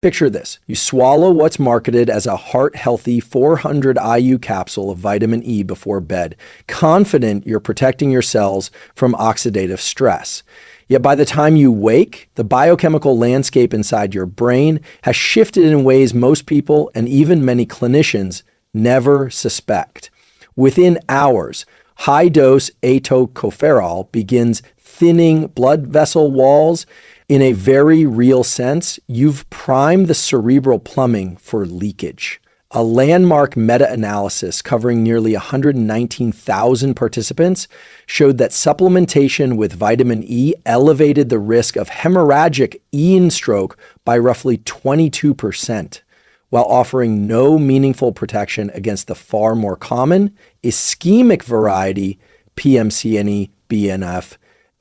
Picture this. You swallow what's marketed as a heart-healthy 400 IU capsule of vitamin E before bed, confident you're protecting your cells from oxidative stress. Yet by the time you wake, the biochemical landscape inside your brain has shifted in ways most people, and even many clinicians, never suspect. Within hours, high-dose tocopherol begins thinning blood vessel walls. In a very real sense, you've primed the cerebral plumbing for leakage. A landmark meta-analysis covering nearly 119,000 participants showed that supplementation with vitamin E elevated the risk of hemorrhagic EN stroke by roughly 22%, while offering no meaningful protection against the far more common ischemic variety PMCNE, BNF,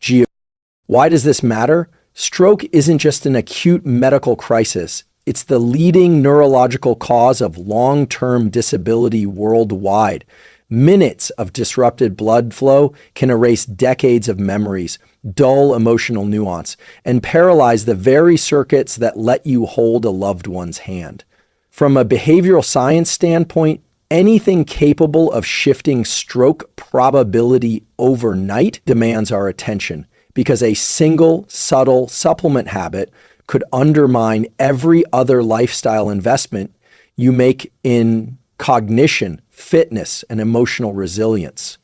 GO. Why does this matter? Stroke isn't just an acute medical crisis. It's the leading neurological cause of long-term disability worldwide. Minutes of disrupted blood flow can erase decades of memories, dull emotional nuance, and paralyze the very circuits that let you hold a loved one's hand. From a behavioral science standpoint, anything capable of shifting stroke probability overnight demands our attention, because a single subtle supplement habit could undermine every other lifestyle investment you make in cognition, fitness, and emotional resilience.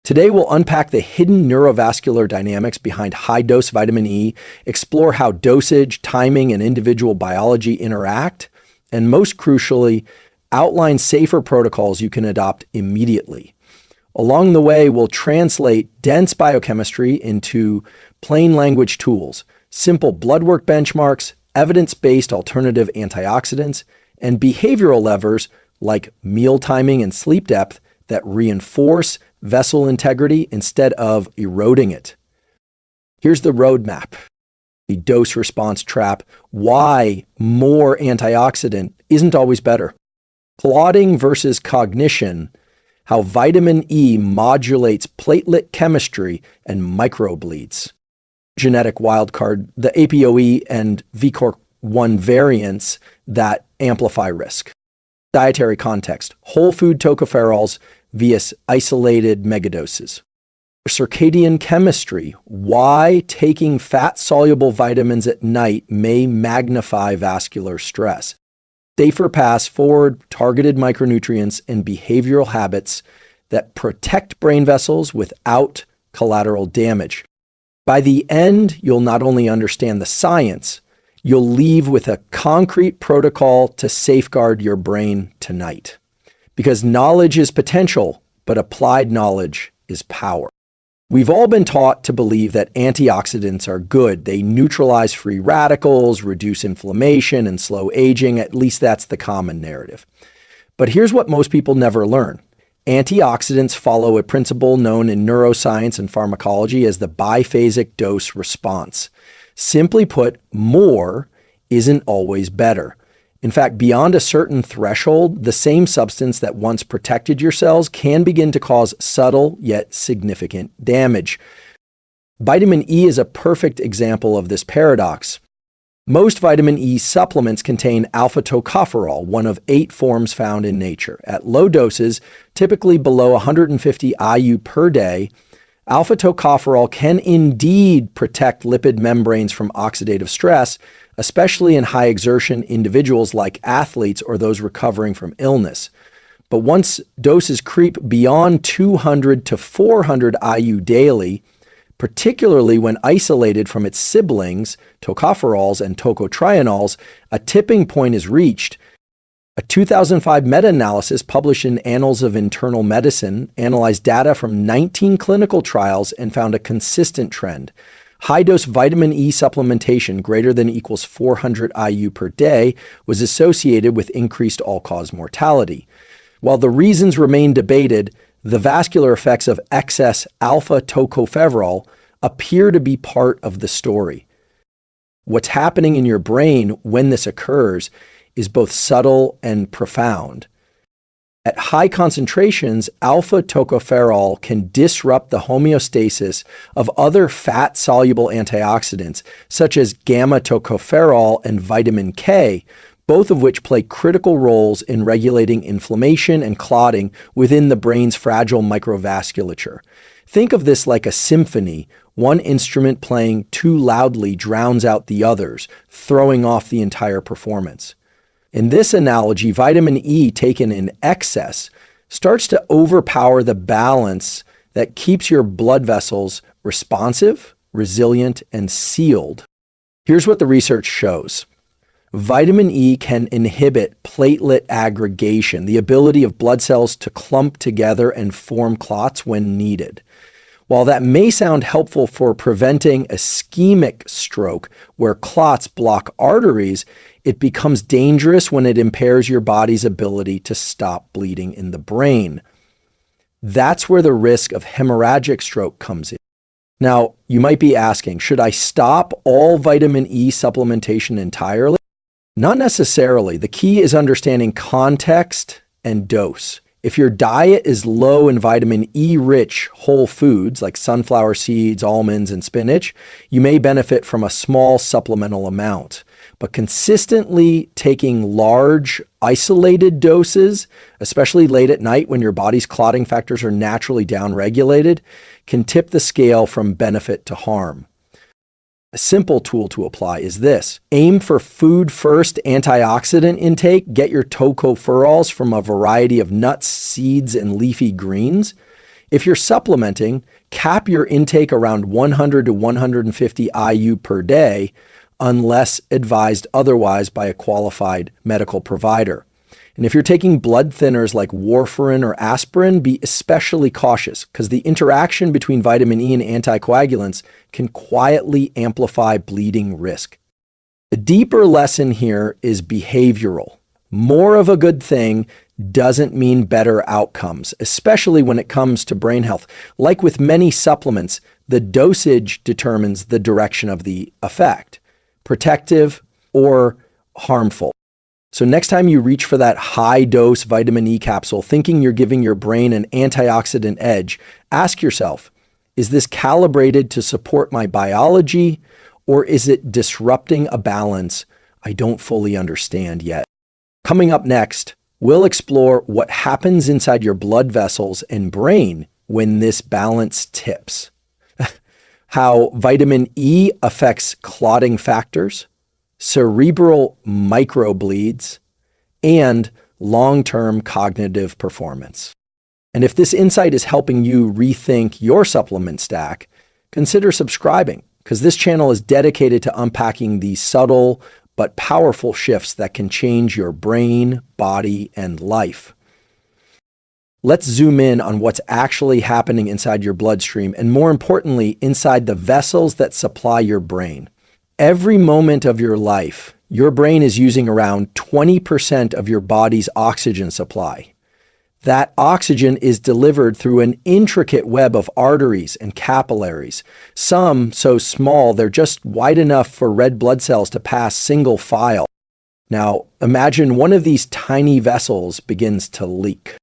Today, we'll unpack the hidden neurovascular dynamics behind high-dose vitamin E, explore how dosage, timing, and individual biology interact, and most crucially, outline safer protocols you can adopt immediately. Along the way, we'll translate dense biochemistry into plain language tools, simple blood work benchmarks, evidence-based alternative antioxidants, and behavioral levers like meal timing and sleep depth that reinforce vessel integrity instead of eroding it. Here's the roadmap. The dose response trap, why more antioxidant isn't always better. Clotting versus cognition, how vitamin E modulates platelet chemistry and microbleeds. Genetic wildcard, the APOE and VCORC1 variants that amplify risk. Dietary context, whole food tocopherols via isolated megadoses. Circadian chemistry, why taking fat-soluble vitamins at night may magnify vascular stress. Safer paths forward, targeted micronutrients, and behavioral habits that protect brain vessels without collateral damage. By the end, you'll not only understand the science, you'll leave with a concrete protocol to safeguard your brain tonight. Because knowledge is potential, but applied knowledge is power. We've all been taught to believe that antioxidants are good. They neutralize free radicals, reduce inflammation, and slow aging. At least that's the common narrative. But here's what most people never learn. Antioxidants follow a principle known in neuroscience and pharmacology as the biphasic dose response. Simply put, more isn't always better. In fact, beyond a certain threshold, the same substance that once protected your cells can begin to cause subtle yet significant damage. Vitamin E is a perfect example of this paradox. Most vitamin E supplements contain alpha-tocopherol, one of 8 forms found in nature. At low doses, typically below 150 IU per day, alpha-tocopherol can indeed protect lipid membranes from oxidative stress, especially in high-exertion individuals like athletes or those recovering from illness. But once doses creep beyond 200 to 400 IU daily, particularly when isolated from its siblings, tocopherols and tocotrienols, a tipping point is reached. A 2005 meta-analysis published in Annals of Internal Medicine analyzed data from 19 clinical trials and found a consistent trend. High-dose vitamin E supplementation greater than equals 400 IU per day was associated with increased all-cause mortality. While the reasons remain debated, the vascular effects of excess alpha-tocopherol appear to be part of the story. What's happening in your brain when this occurs is both subtle and profound. At high concentrations, alpha tocopherol can disrupt the homeostasis of other fat-soluble antioxidants, such as gamma tocopherol and vitamin K, both of which play critical roles in regulating inflammation and clotting within the brain's fragile microvasculature. Think of this like a symphony. One instrument playing too loudly drowns out the others, throwing off the entire performance. In this analogy, vitamin E taken in excess starts to overpower the balance that keeps your blood vessels responsive, resilient, and sealed. Here's what the research shows. Vitamin E can inhibit platelet aggregation, the ability of blood cells to clump together and form clots when needed. While that may sound helpful for preventing ischemic stroke, where clots block arteries, it becomes dangerous when it impairs your body's ability to stop bleeding in the brain. That's where the risk of hemorrhagic stroke comes in. Now, you might be asking, should I stop all vitamin E supplementation entirely? Not necessarily. The key is understanding context and dose. If your diet is low in vitamin E-rich whole foods like sunflower seeds, almonds, and spinach, you may benefit from a small supplemental amount. But consistently taking large, isolated doses, especially late at night when your body's clotting factors are naturally downregulated, can tip the scale from benefit to harm. A simple tool to apply is this. Aim for food-first antioxidant intake. Get your tocopherols from a variety of nuts, seeds, and leafy greens. If you're supplementing, cap your intake around 100 to 150 IU per day, unless advised otherwise by a qualified medical provider. And if you're taking blood thinners like warfarin or aspirin, be especially cautious because the interaction between vitamin E and anticoagulants can quietly amplify bleeding risk. The deeper lesson here is behavioral. More of a good thing doesn't mean better outcomes, especially when it comes to brain health. Like with many supplements, the dosage determines the direction of the effect, protective or harmful. So next time you reach for that high-dose vitamin E capsule, thinking you're giving your brain an antioxidant edge, ask yourself, is this calibrated to support my biology, or is it disrupting a balance I don't fully understand yet? Coming up next, we'll explore what happens inside your blood vessels and brain when this balance tips. How vitamin E affects clotting factors, cerebral microbleeds, and long-term cognitive performance. And if this insight is helping you rethink your supplement stack, consider subscribing, because this channel is dedicated to unpacking these subtle but powerful shifts that can change your brain, body, and life. Let's zoom in on what's actually happening inside your bloodstream, and more importantly, inside the vessels that supply your brain. Every moment of your life, your brain is using around 20% of your body's oxygen supply. That oxygen is delivered through an intricate web of arteries and capillaries, some so small they're just wide enough for red blood cells to pass single file. Now, imagine one of these tiny vessels begins to leak.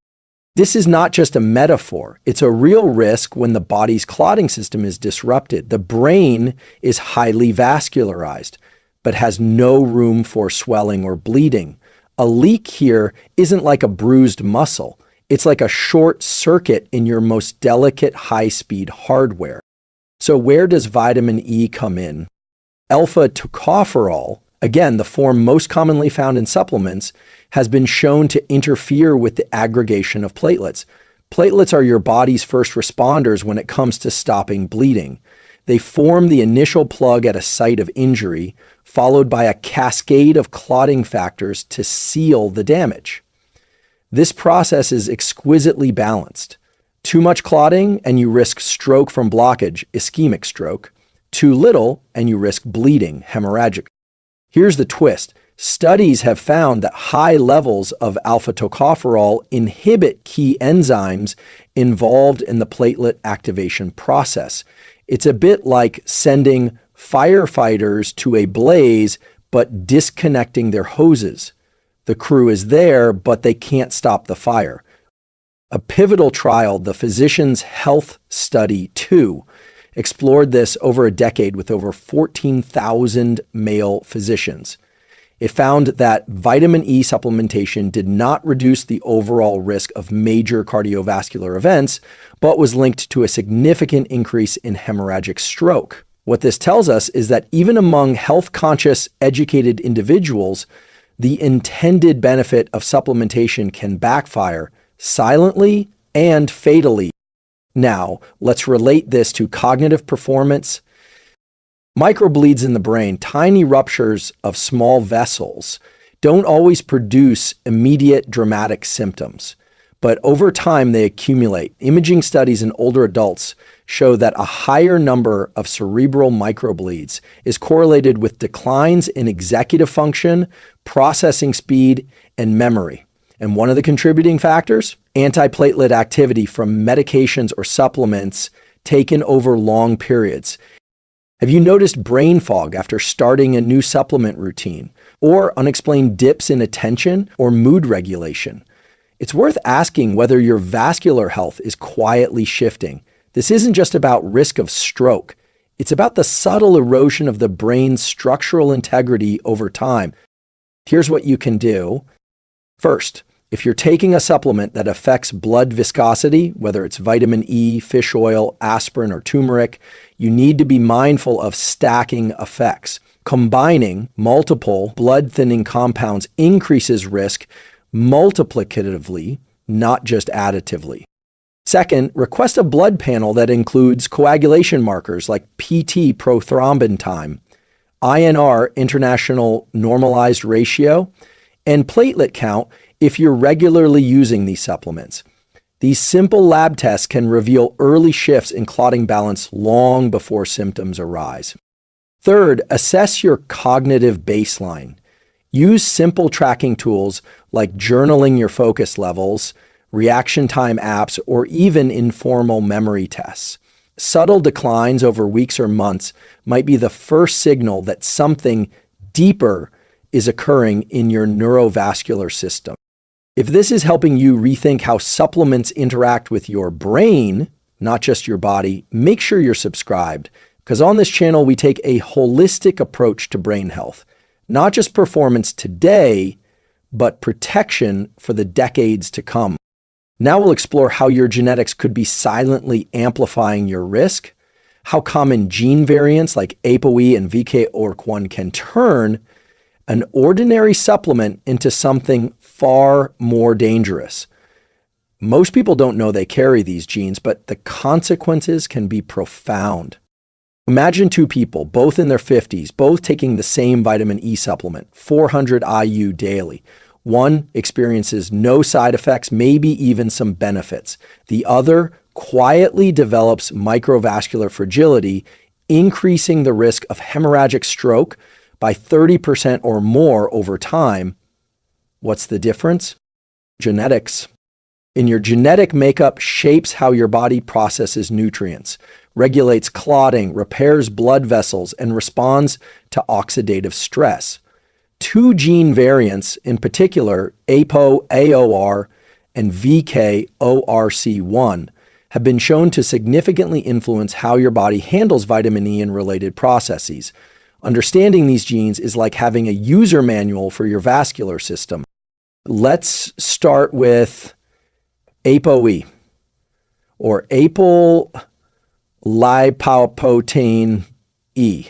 This is not just a metaphor. It's a real risk when the body's clotting system is disrupted. The brain is highly vascularized, but has no room for swelling or bleeding. A leak here isn't like a bruised muscle. It's like a short circuit in your most delicate high-speed hardware. So where does vitamin E come in? Alpha tocopherol, again, the form most commonly found in supplements, has been shown to interfere with the aggregation of platelets. Platelets are your body's first responders when it comes to stopping bleeding. They form the initial plug at a site of injury, followed by a cascade of clotting factors to seal the damage. This process is exquisitely balanced. Too much clotting and you risk stroke from blockage, ischemic stroke. Too little and you risk bleeding, hemorrhagic. Here's the twist. Studies have found that high levels of alpha tocopherol inhibit key enzymes involved in the platelet activation process. It's a bit like sending firefighters to a blaze but disconnecting their hoses. The crew is there, but they can't stop the fire. A pivotal trial, the Physicians' Health Study 2, explored this over a decade with over 14,000 male physicians. It found that vitamin E supplementation did not reduce the overall risk of major cardiovascular events, but was linked to a significant increase in hemorrhagic stroke. What this tells us is that even among health-conscious, educated individuals, the intended benefit of supplementation can backfire silently and fatally. Now, let's relate this to cognitive performance. Microbleeds in the brain, tiny ruptures of small vessels, don't always produce immediate dramatic symptoms, but over time they accumulate. Imaging studies in older adults show that a higher number of cerebral microbleeds is correlated with declines in executive function, processing speed, and memory. And one of the contributing factors? Antiplatelet activity from medications or supplements taken over long periods. Have you noticed brain fog after starting a new supplement routine, or unexplained dips in attention or mood regulation? It's worth asking whether your vascular health is quietly shifting. This isn't just about risk of stroke. It's about the subtle erosion of the brain's structural integrity over time. Here's what you can do. First, if you're taking a supplement that affects blood viscosity, whether it's vitamin E, fish oil, aspirin, or turmeric, you need to be mindful of stacking effects. Combining multiple blood-thinning compounds increases risk multiplicatively, not just additively. Second, request a blood panel that includes coagulation markers like PT prothrombin time, INR, International Normalized Ratio, and platelet count if you're regularly using these supplements. These simple lab tests can reveal early shifts in clotting balance long before symptoms arise. Third, assess your cognitive baseline. Use simple tracking tools like journaling your focus levels, reaction time apps, or even informal memory tests. Subtle declines over weeks or months might be the first signal that something deeper is occurring in your neurovascular system. If this is helping you rethink how supplements interact with your brain, not just your body, make sure you're subscribed, because on this channel we take a holistic approach to brain health, not just performance today, but protection for the decades to come. Now we'll explore how your genetics could be silently amplifying your risk, how common gene variants like ApoE and VK-ORC1 can turn an ordinary supplement into something far more dangerous. Most people don't know they carry these genes, but the consequences can be profound. Imagine two people, both in their 50s, both taking the same vitamin E supplement, 400 IU daily. One experiences no side effects, maybe even some benefits. The other quietly develops microvascular fragility, increasing the risk of hemorrhagic stroke by 30% or more over time. What's the difference? Genetics. And your genetic makeup shapes how your body processes nutrients, regulates clotting, repairs blood vessels, and responds to oxidative stress. Two gene variants, in particular ApoAOR and VK-ORC1, have been shown to significantly influence how your body handles vitamin E and related processes. Understanding these genes is like having a user manual for your vascular system. Let's start with ApoE, or apolipoprotein E.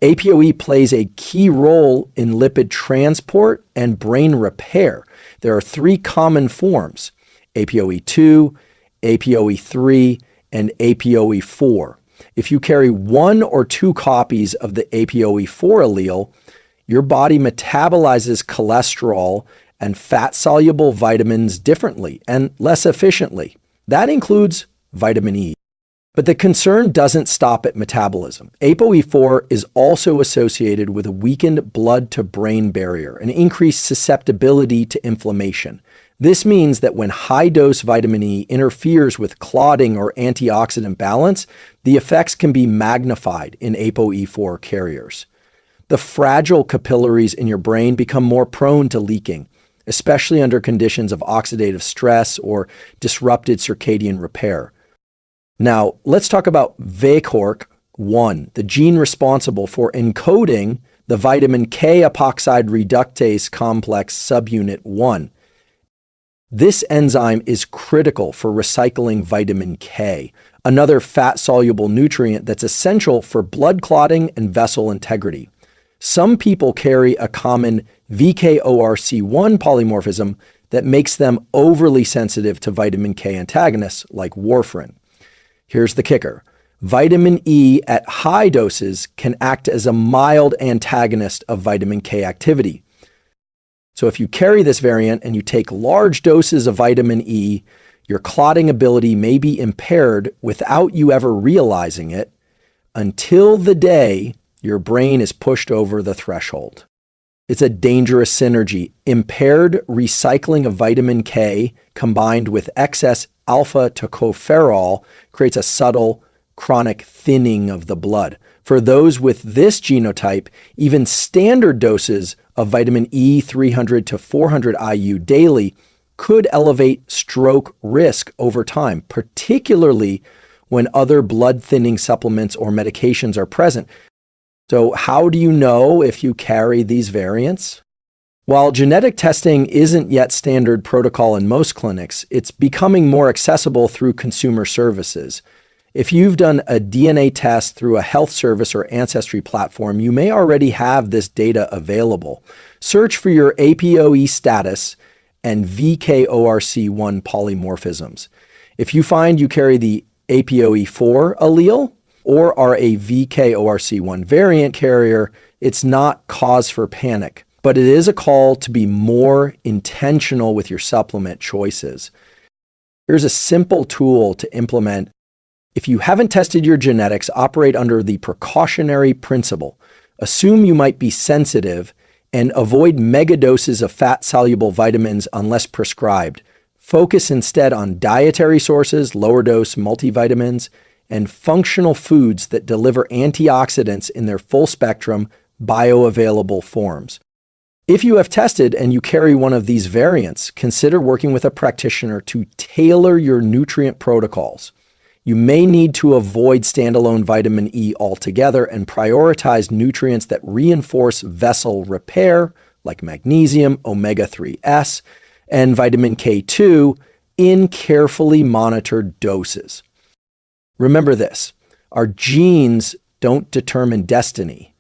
ApoE plays a key role in lipid transport and brain repair. There are three common forms: ApoE2, ApoE3, and ApoE4. If you carry one or two copies of the ApoE4 allele, your body metabolizes cholesterol and fat-soluble vitamins differently and less efficiently. That includes vitamin E. But the concern doesn't stop at metabolism. ApoE4 is also associated with a weakened blood-to-brain barrier, an increased susceptibility to inflammation. This means that when high-dose vitamin E interferes with clotting or antioxidant balance, the effects can be magnified in ApoE4 carriers. The fragile capillaries in your brain become more prone to leaking. especially under conditions of oxidative stress or disrupted circadian repair. Now, let's talk about VCORC1, the gene responsible for encoding the vitamin K epoxide reductase complex subunit 1. This enzyme is critical for recycling vitamin K, another fat-soluble nutrient that's essential for blood clotting and vessel integrity. Some people carry a common VKORC1 polymorphism that makes them overly sensitive to vitamin K antagonists like warfarin. Here's the kicker. Vitamin E at high doses can act as a mild antagonist of vitamin K activity. So if you carry this variant and you take large doses of vitamin E, your clotting ability may be impaired without you ever realizing it until the day your brain is pushed over the threshold. It's a dangerous synergy. Impaired recycling of vitamin K combined with excess alpha tocopherol creates a subtle chronic thinning of the blood. For those with this genotype, even standard doses of vitamin E 300 to 400 IU daily could elevate stroke risk over time, particularly when other blood thinning supplements or medications are present. So how do you know if you carry these variants? While genetic testing isn't yet standard protocol in most clinics, it's becoming more accessible through consumer services. If you've done a DNA test through a health service or ancestry platform, you may already have this data available. Search for your APOE status and VKORC1 polymorphisms. If you find you carry the APOE4 allele or are a VKORC1 variant carrier, it's not cause for panic, but it is a call to be more intentional with your supplement choices. Here's a simple tool to implement. If you haven't tested your genetics, operate under the precautionary principle. Assume you might be sensitive and avoid megadoses of fat-soluble vitamins unless prescribed. Focus instead on dietary sources, lower-dose multivitamins, and functional foods that deliver antioxidants in their full-spectrum, bioavailable forms. If you have tested and you carry one of these variants, consider working with a practitioner to tailor your nutrient protocols. You may need to avoid standalone vitamin E altogether and prioritize nutrients that reinforce vessel repair, like magnesium, omega-3s, and vitamin K2 in carefully monitored doses. Remember this, our genes don't determine destiny,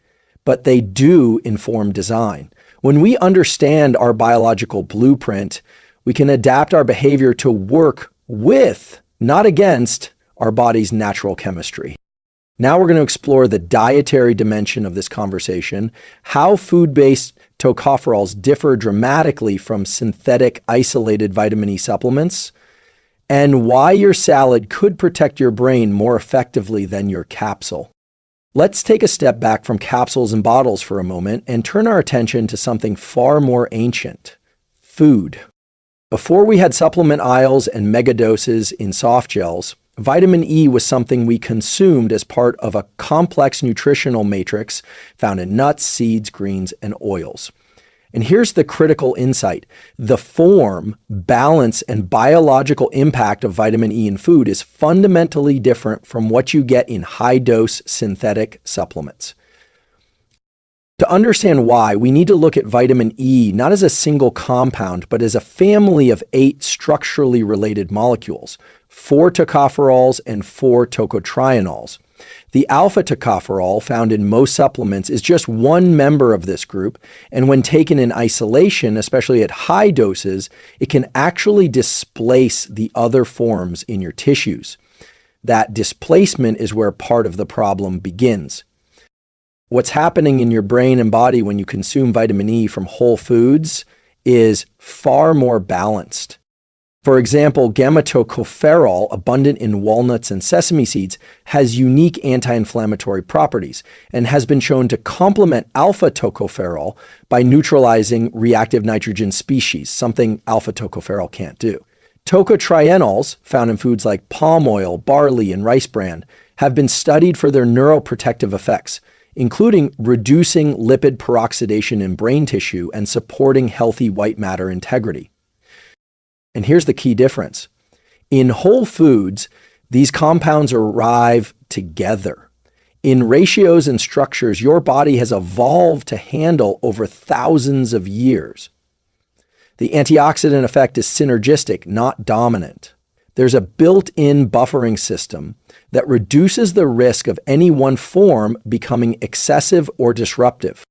but they do inform design. When we understand our biological blueprint, we can adapt our behavior to work with, not against, our body's natural chemistry. Now we're going to explore the dietary dimension of this conversation, how food-based tocopherols differ dramatically from synthetic isolated vitamin E supplements, and why your salad could protect your brain more effectively than your capsule. Let's take a step back from capsules and bottles for a moment and turn our attention to something far more ancient, food. Before we had supplement aisles and megadoses in soft gels, vitamin E was something we consumed as part of a complex nutritional matrix found in nuts, seeds, greens, and oils. And here's the critical insight. The form, balance, and biological impact of vitamin E in food is fundamentally different from what you get in high-dose synthetic supplements. To understand why, we need to look at vitamin E not as a single compound, but as a family of 8 structurally related molecules, 4 tocopherols and 4 tocotrienols. The alpha tocopherol found in most supplements is just one member of this group, and when taken in isolation, especially at high doses, it can actually displace the other forms in your tissues. That displacement is where part of the problem begins. What's happening in your brain and body when you consume vitamin E from whole foods is far more balanced. For example, gamma-tocopherol, abundant in walnuts and sesame seeds, has unique anti-inflammatory properties and has been shown to complement alpha-tocopherol by neutralizing reactive nitrogen species, something alpha-tocopherol can't do. Tocotrienols, found in foods like palm oil, barley, and rice bran, have been studied for their neuroprotective effects. including reducing lipid peroxidation in brain tissue and supporting healthy white matter integrity. And here's the key difference. In whole foods, these compounds arrive together in ratios and structures your body has evolved to handle over thousands of years. The antioxidant effect is synergistic, not dominant. There's a built-in buffering system that reduces the risk of any one form becoming excessive or disruptive.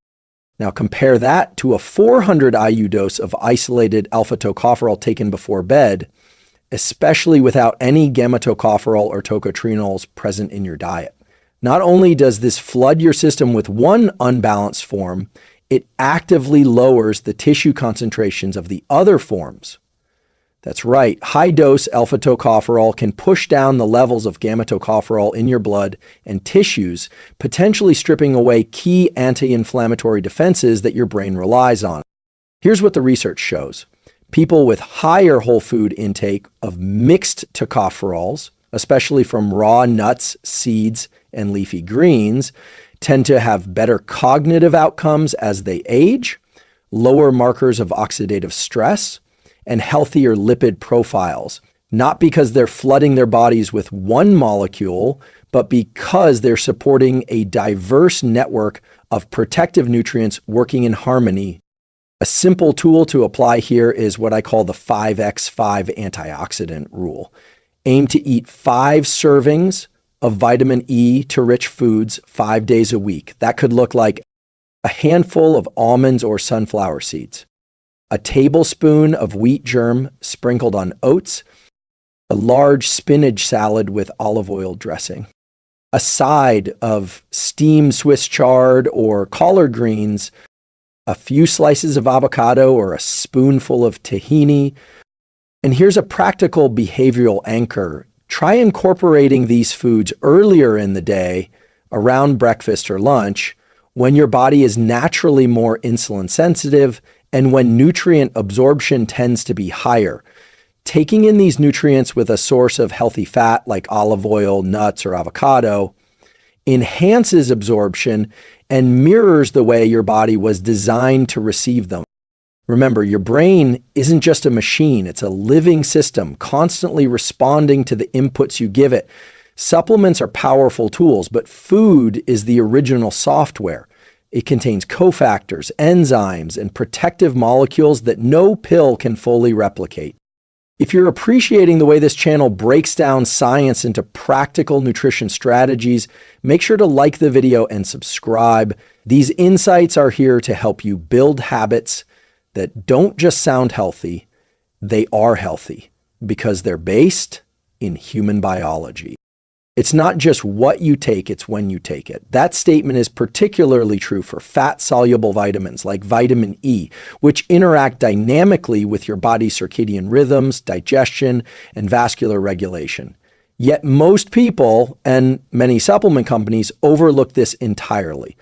Now compare that to a 400 IU dose of isolated alpha-tocopherol taken before bed, especially without any gamma-tocopherol or tocotrienols present in your diet. Not only does this flood your system with one unbalanced form, it actively lowers the tissue concentrations of the other forms. That's right, high-dose alpha-tocopherol can push down the levels of gamma-tocopherol in your blood and tissues, potentially stripping away key anti-inflammatory defenses that your brain relies on. Here's what the research shows. People with higher whole food intake of mixed tocopherols, especially from raw nuts, seeds, and leafy greens, tend to have better cognitive outcomes as they age, lower markers of oxidative stress, and healthier lipid profiles, not because they're flooding their bodies with one molecule, but because they're supporting a diverse network of protective nutrients working in harmony. A simple tool to apply here is what I call the 5x5 antioxidant rule. Aim to eat 5 servings of vitamin E to rich foods 5 days a week. That could look like a handful of almonds or sunflower seeds, a tablespoon of wheat germ sprinkled on oats, a large spinach salad with olive oil dressing, a side of steamed Swiss chard or collard greens, a few slices of avocado or a spoonful of tahini. And here's a practical behavioral anchor. Try incorporating these foods earlier in the day, around breakfast or lunch, when your body is naturally more insulin sensitive and when nutrient absorption tends to be higher. Taking in these nutrients with a source of healthy fat like olive oil, nuts, or avocado enhances absorption and mirrors the way your body was designed to receive them. Remember, your brain isn't just a machine, it's a living system, constantly responding to the inputs you give it. Supplements are powerful tools, but food is the original software. It contains cofactors, enzymes, and protective molecules that no pill can fully replicate. If you're appreciating the way this channel breaks down science into practical nutrition strategies, make sure to like the video and subscribe. These insights are here to help you build habits that don't just sound healthy, they are healthy because they're based in human biology. It's not just what you take, it's when you take it. That statement is particularly true for fat-soluble vitamins like vitamin E, which interact dynamically with your body's circadian rhythms, digestion, and vascular regulation. Yet most people and many supplement companies overlook this entirely.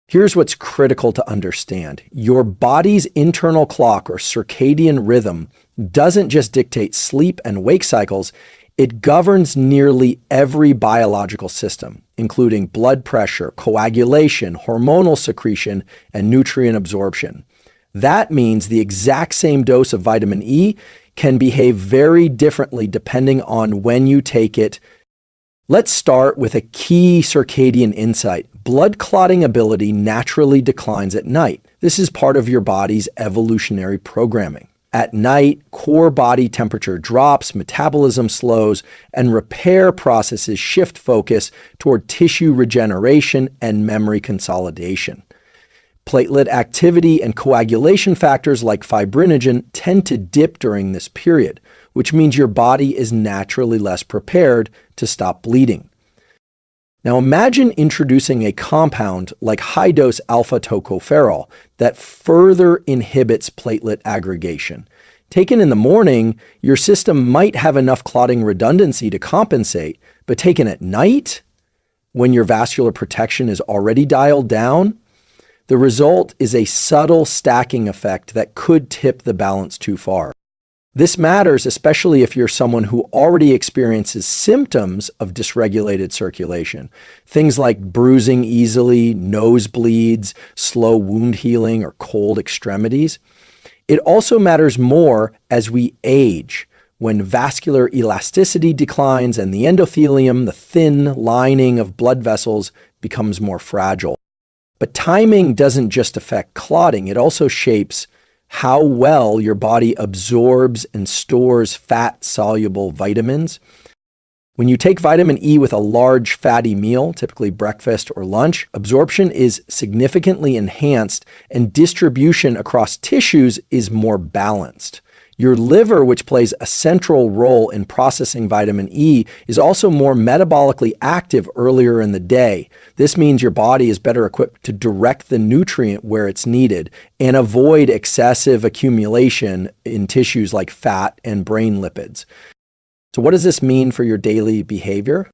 Here's what's critical to understand. Your body's internal clock or circadian rhythm doesn't just dictate sleep and wake cycles, it governs nearly every biological system, including blood pressure, coagulation, hormonal secretion, and nutrient absorption. That means the exact same dose of vitamin E can behave very differently depending on when you take it. Let's start with a key circadian insight. Blood clotting ability naturally declines at night. This is part of your body's evolutionary programming. At night, core body temperature drops, metabolism slows, and repair processes shift focus toward tissue regeneration and memory consolidation. Platelet activity and coagulation factors like fibrinogen tend to dip during this period, which means your body is naturally less prepared to stop bleeding. Now imagine introducing a compound like high-dose alpha-tocopherol that further inhibits platelet aggregation. Taken in the morning, your system might have enough clotting redundancy to compensate, but taken at night, when your vascular protection is already dialed down, the result is a subtle stacking effect that could tip the balance too far. This matters especially if you're someone who already experiences symptoms of dysregulated circulation. Things like bruising easily, nosebleeds, slow wound healing, or cold extremities. It also matters more as we age, when vascular elasticity declines and the endothelium, the thin lining of blood vessels, becomes more fragile. But timing doesn't just affect clotting, it also shapes how well your body absorbs and stores fat-soluble vitamins. When you take vitamin E with a large fatty meal, typically breakfast or lunch, absorption is significantly enhanced and distribution across tissues is more balanced. Your liver, which plays a central role in processing vitamin E, is also more metabolically active earlier in the day. This means your body is better equipped to direct the nutrient where it's needed and avoid excessive accumulation in tissues like fat and brain lipids. So what does this mean for your daily behavior?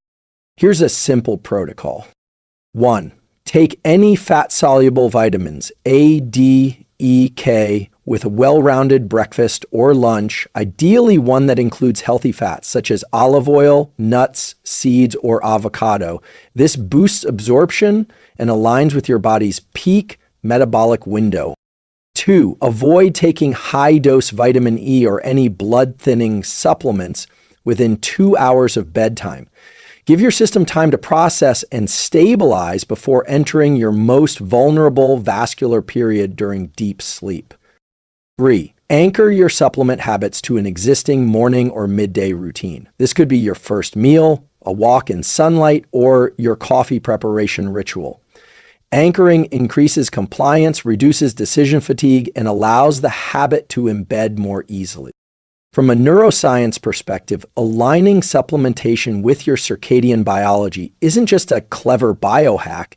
Here's a simple protocol. 1. Take any fat-soluble vitamins, A, D, E, K, with a well-rounded breakfast or lunch, ideally one that includes healthy fats such as olive oil, nuts, seeds, or avocado. This boosts absorption and aligns with your body's peak metabolic window. 2. Avoid taking high-dose vitamin E or any blood-thinning supplements within 2 hours of bedtime. Give your system time to process and stabilize before entering your most vulnerable vascular period during deep sleep. 3. Anchor your supplement habits to an existing morning or midday routine. This could be your first meal, a walk in sunlight, or your coffee preparation ritual. Anchoring increases compliance, reduces decision fatigue, and allows the habit to embed more easily. From a neuroscience perspective, aligning supplementation with your circadian biology isn't just a clever biohack,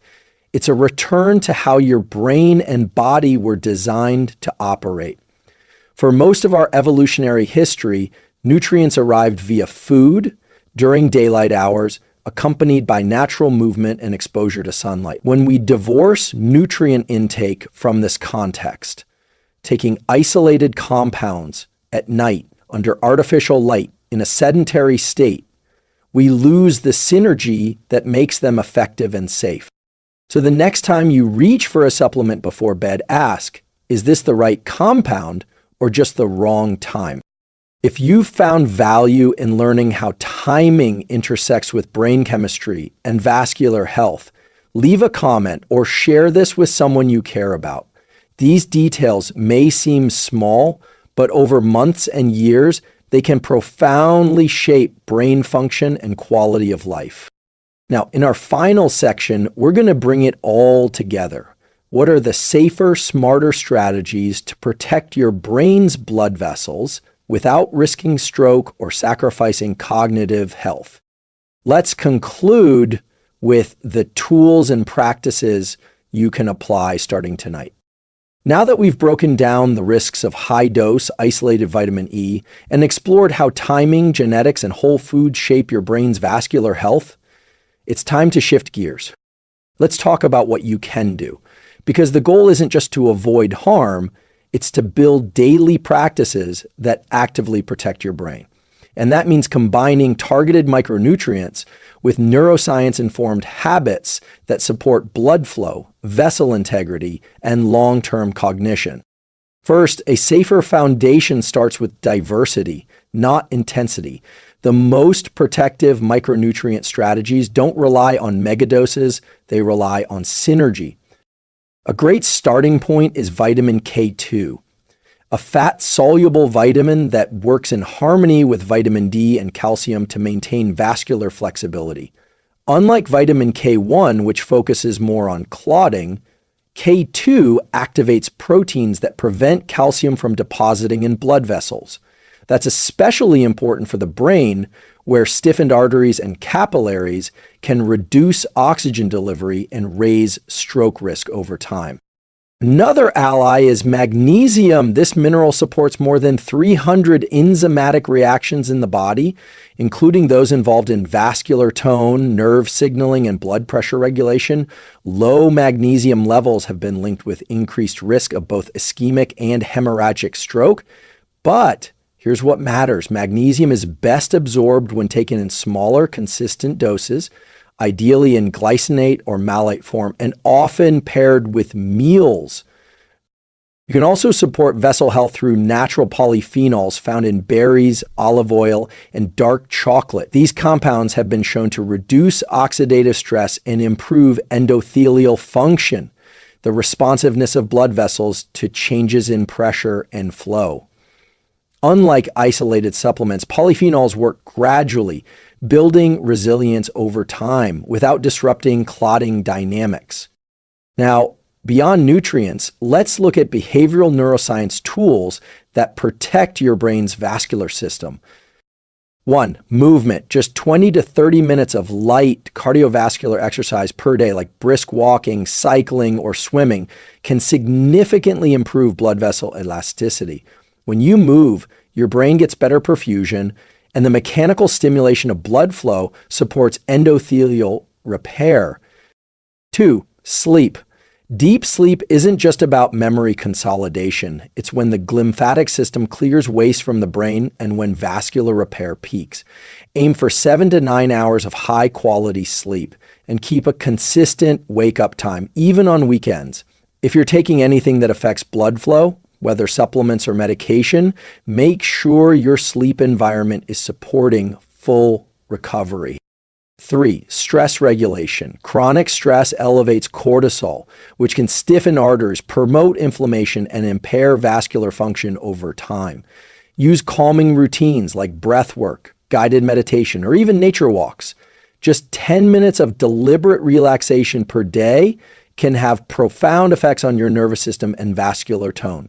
it's a return to how your brain and body were designed to operate. For most of our evolutionary history, nutrients arrived via food during daylight hours, accompanied by natural movement and exposure to sunlight. When we divorce nutrient intake from this context, taking isolated compounds at night under artificial light in a sedentary state, we lose the synergy that makes them effective and safe. So the next time you reach for a supplement before bed, ask, is this the right compound or just the wrong time? If you've found value in learning how timing intersects with brain chemistry and vascular health, leave a comment or share this with someone you care about. These details may seem small, but over months and years, they can profoundly shape brain function and quality of life. Now, in our final section, we're going to bring it all together. What are the safer, smarter strategies to protect your brain's blood vessels without risking stroke or sacrificing cognitive health? Let's conclude with the tools and practices you can apply starting tonight. Now that we've broken down the risks of high-dose isolated vitamin E and explored how timing, genetics, and whole foods shape your brain's vascular health, it's time to shift gears. Let's talk about what you can do. Because the goal isn't just to avoid harm, it's to build daily practices that actively protect your brain. And that means combining targeted micronutrients with neuroscience-informed habits that support blood flow, vessel integrity, and long-term cognition. First, a safer foundation starts with diversity, not intensity. The most protective micronutrient strategies don't rely on megadoses, they rely on synergy. A great starting point is vitamin K2, a fat-soluble vitamin that works in harmony with vitamin D and calcium to maintain vascular flexibility. Unlike vitamin K1, which focuses more on clotting, K2 activates proteins that prevent calcium from depositing in blood vessels. That's especially important for the brain, where stiffened arteries and capillaries can reduce oxygen delivery and raise stroke risk over time. Another ally is magnesium. This mineral supports more than 300 enzymatic reactions in the body, including those involved in vascular tone, nerve signaling, and blood pressure regulation. Low magnesium levels have been linked with increased risk of both ischemic and hemorrhagic stroke, but Here's what matters. Magnesium is best absorbed when taken in smaller, consistent doses, ideally in glycinate or malate form, and often paired with meals. You can also support vessel health through natural polyphenols found in berries, olive oil, and dark chocolate. These compounds have been shown to reduce oxidative stress and improve endothelial function, the responsiveness of blood vessels to changes in pressure and flow. Unlike isolated supplements, polyphenols work gradually, building resilience over time without disrupting clotting dynamics. Now, beyond nutrients, let's look at behavioral neuroscience tools that protect your brain's vascular system. 1. Movement. Just 20 to 30 minutes of light cardiovascular exercise per day, like brisk walking, cycling, or swimming, can significantly improve blood vessel elasticity. When you move, your brain gets better perfusion, and the mechanical stimulation of blood flow supports endothelial repair. 2. Sleep. Deep sleep isn't just about memory consolidation. It's when the glymphatic system clears waste from the brain and when vascular repair peaks. Aim for 7 to 9 hours of high-quality sleep and keep a consistent wake-up time, even on weekends. If you're taking anything that affects blood flow, whether supplements or medication, make sure your sleep environment is supporting full recovery. 3. Stress regulation. Chronic stress elevates cortisol, which can stiffen arteries, promote inflammation, and impair vascular function over time. Use calming routines like breath work, guided meditation, or even nature walks. Just 10 minutes of deliberate relaxation per day can have profound effects on your nervous system and vascular tone.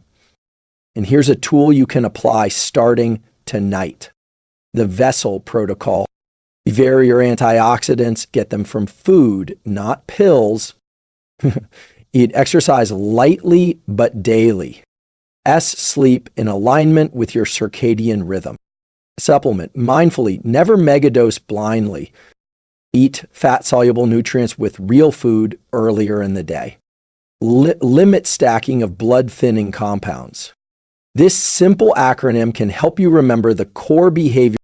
And here's a tool you can apply starting tonight: the vessel protocol. Vary your antioxidants, get them from food, not pills. Eat exercise lightly but daily. Sleep in alignment with your circadian rhythm. Supplement mindfully, never megadose blindly. Eat fat-soluble nutrients with real food earlier in the day. Limit stacking of blood-thinning compounds. This simple acronym can help you remember the core behavior